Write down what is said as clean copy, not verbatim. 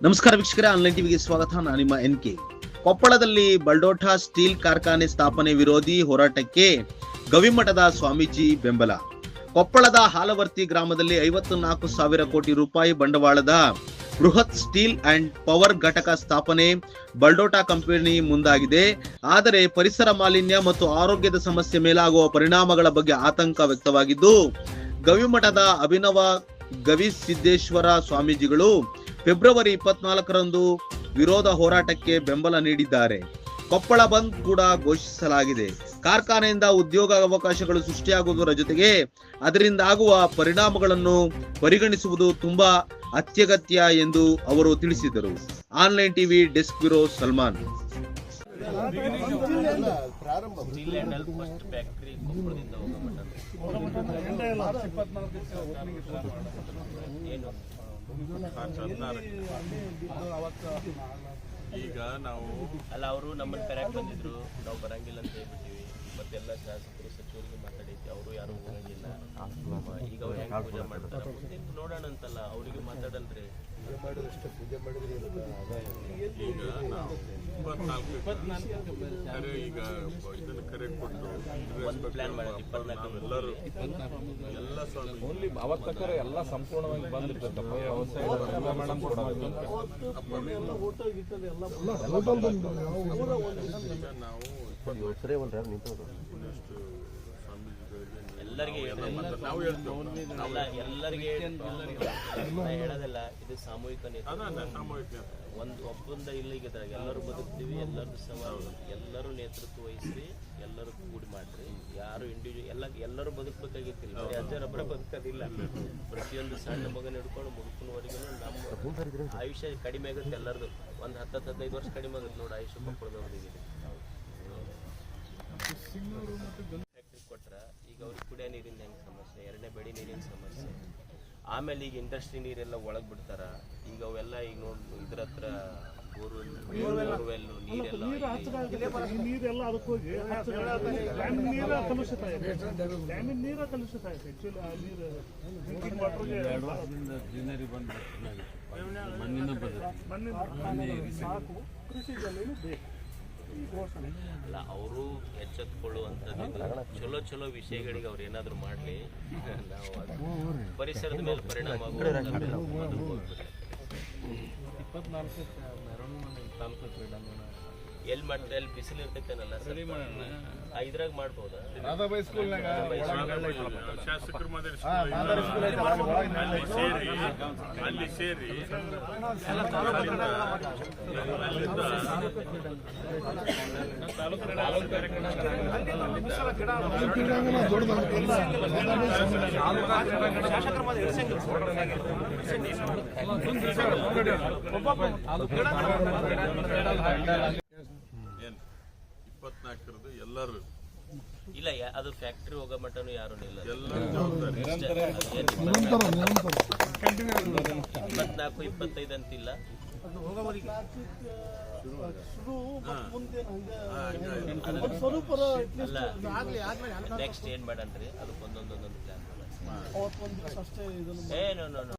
ನಮಸ್ಕಾರ ವೀಕ್ಷಕರೇ, ಆನ್ಲೈನ್ ಟಿವಿಗೆ ಸ್ವಾಗತ. ನಾನು ನಿಮ್ಮ NK. ಕೊಪ್ಪಳದಲ್ಲಿ ಬಲ್ಡೋಟ ಸ್ಟೀಲ್ ಕಾರ್ಖಾನೆ ಸ್ಥಾಪನೆ ವಿರೋಧಿ ಹೋರಾಟಕ್ಕೆ ಗವಿಮಠದ ಸ್ವಾಮೀಜಿ ಬೆಂಬಲ. ಕೊಪ್ಪಳದ ಹಾಲವರ್ತಿ ಗ್ರಾಮದಲ್ಲಿ 54,000 ಕೋಟಿ ರೂಪಾಯಿ ಬಂಡವಾಳದ ಬೃಹತ್ ಸ್ಟೀಲ್ ಅಂಡ್ ಪವರ್ ಘಟಕ ಸ್ಥಾಪನೆ ಬಲ್ಡೋಟ ಕಂಪನಿ ಮುಂದಾಗಿದೆ. ಆದರೆ ಪರಿಸರ ಮಾಲಿನ್ಯ ಮತ್ತು ಆರೋಗ್ಯದ ಸಮಸ್ಯೆ ಮೇಲಾಗುವ ಪರಿಣಾಮಗಳ ಬಗ್ಗೆ ಆತಂಕ ವ್ಯಕ್ತವಾಗಿದ್ದು, ಗವಿಮಠದ ಅಭಿನವ ಗವಿಸಿದ್ದೇಶ್ವರ ಸ್ವಾಮೀಜಿಗಳು ಫೆಬ್ರವರಿ 24ರಂದು ವಿರೋಧ ಹೋರಾಟಕ್ಕೆ ಬೆಂಬಲ ನೀಡಿದ್ದಾರೆ. ಕೊಪ್ಪಳ ಬಂದ್ ಕೂಡ ಘೋಷಿಸಲಾಗಿದೆ. ಕಾರ್ಖಾನೆಯಿಂದ ಉದ್ಯೋಗ ಅವಕಾಶಗಳು ಸೃಷ್ಟಿಯಾಗುವುದರ ಜೊತೆಗೆ ಅದರಿಂದ ಆಗುವ ಪರಿಣಾಮಗಳನ್ನು ಪರಿಗಣಿಸುವುದು ತುಂಬಾ ಅತ್ಯಗತ್ಯ ಎಂದು ಅವರು ತಿಳಿಸಿದರು. Online TV desk bureau Salman. ಈಗ ನಾವು ಅಲ್ಲ, ಅವರು ನಮ್ಮನ್ನು ಕರೆಕ್ಟ್ ಬಂದಿದ್ರು, ನಾವು ಬರಂಗಿಲ್ಲ ಅಂತ ಹೇಳ್ಬಿಟ್ಟಿವಿ. ಮತ್ತೆಲ್ಲ ಶಾಸಕರು ಸಚಿವರಿಗೆ ಮಾತಾಡೈತಿ, ಅವರು ಯಾರು ಹೋಗಂಗಿಲ್ಲ. ಈಗ ಅವ್ರು ಹೆಂಗೆ ಪೂಜೆ ಮಾಡ್ತಾರೆ ನೋಡೋಣ ಅಂತಲ್ಲ, ಅವರಿಗೆ ಮಾತಾಡಲ್ರಿ. ಈಗ ನಾವು 24 ಕರೆ ಈಗ ಇದನ್ನು ಕರೆ ಕೊಟ್ಟು ಒಂದು ಪ್ಲಾನ್ ಮಾಡೋದು 24 ಎಲ್ಲರೂ ಎಲ್ಲ ಸ್ವಾಮಿ ಅವತ್ತಕ್ಕರೆ ಎಲ್ಲ ಸಂಪೂರ್ಣವಾಗಿ ಬಂದಿರ್ತಕ್ಕಪ್ಪ. ಎಲ್ಲರಿಗೆ ನಾವು ಹೇಳ್ತೇವೆ, ಅಲ್ಲ ಎಲ್ಲರಿಗೆ ಹೇಳೋದಿಲ್ಲ. ಇದು ಸಾಮೂಹಿಕ ಸಾಮೂಹಿಕ ಒಂದು ಒಬ್ಬಂದ ಇಲ್ಲಿಗಿದ್ದಾಗ ಎಲ್ಲರೂ ಬದುಕ್ತೀವಿ, ಎಲ್ಲರೂ ಎಲ್ಲರೂ ನೇತೃತ್ವ ವಹಿಸಿ ಎಲ್ಲರೂ ಕೂಡಿ ಮಾಡ್ರಿ. ಯಾರು ಇಂಡಿವಿಜುವಲ್ ಎಲ್ಲರೂ ಬದುಕಬೇಕಾಗಿತ್ತಿಲ್ಲ, ಅಜ್ಜರೊಬ್ಬರ ಬದುಕೋದಿಲ್ಲ. ಪ್ರತಿಯೊಂದು ಸಣ್ಣ ಮಗನ ಹಿಡ್ಕೊಂಡು ಮುದುಕನವರೆಗೂ ನಮ್ಮ ಆಯುಷ್ಯ ಕಡಿಮೆ ಆಗುತ್ತೆ. ಎಲ್ಲರದು ಒಂದು 10-15 ವರ್ಷ ಕಡಿಮೆ ಆಗುತ್ತೆ ನೋಡಿ ಆಯುಷ್ಯ ಕೊಪ್ಪಳದವ್ರಿಗೆ. ಫ್ಯಾಕ್ಟ್ರಿ ಕೊಟ್ರ ಈಗ ಅವ್ರಿಗೆ ಕುಡಿಯೋ ನೀರಿನ ಹೆಂಗೆ ಸಮಸ್ಯೆ, ಎರಡನೇ ಬೆಳೆ ನೀರಿನ ಸಮಸ್ಯೆ, ಆಮೇಲೆ ಈಗ ಇಂಡಸ್ಟ್ರಿ ನೀರೆಲ್ಲ ಒಳಗೆ ಬಿಡ್ತಾರ. ಈಗ ಅವೆಲ್ಲ ಈಗ ನೋಡಿ ಇದ್ರ ಹತ್ರ ಬೋರ್ವೆಲ್ ನೀರೆಲ್ಲ ಅದಕ್ಕೋಗಿ ನೀರ ಕಲುಷಿತ ಇದೆ. ಡ್ಯಾಮಿನ ನೀರ ಕಲುಷಿತ ಆಯ್ತು. ಆಕ್ಚುಲಿ ನೀರು ಡ್ರಿಂಕಿಂಗ್ ವಾಟರ್ಗೆ 2 ವರ್ಷದಿಂದ ಗ್ರೀನರಿ ಬಂದು ಮಣ್ಣಿನ ಸಾಕು ಕೃಷಿ ಜಮೀನು ಬೇಕು. ಅಲ್ಲ, ಅವರು ಎಚ್ಚೆತ್ತುಕೊಳ್ಳುವಂಥದ್ದು ಚಲೋ ವಿಷಯಗಳಿಗೆ ಅವ್ರು ಏನಾದರೂ ಮಾಡಲಿ. ನಾವು ಪರಿಸರದ ಮೇಲೆ ಪರಿಣಾಮ ಎಲ್ಲಿ ಮಾಡ್ತಾರೆ, ಎಲ್ಲಿ ಬಿಸಿಲು ಇರ್ತೈತೇನಲ್ಲ, ಇದ್ರಾಗ ಮಾಡ್ಬೋದಾ? ಶಾಸಕರು ಅಲ್ಲಿ ಸೇರಿ ಏನು 24 ಎಲ್ಲರೂ ಇಲ್ಲ, ಅದು ಫ್ಯಾಕ್ಟ್ರಿ ಹೋಗೋ ಮಟ್ಟನು ಯಾರು ಇಲ್ಲ. ಎಲ್ಲರೂ ಜವಾಬ್ದಾರಿ 24-25 ಅಂತಿಲ್ಲ. ನೆಕ್ಸ್ಟ್ ಏನ್ ಮಾಡನ್ರಿ, ಅದಕ್ಕೆ ಒಂದೊಂದು ಪ್ಲಾನ್.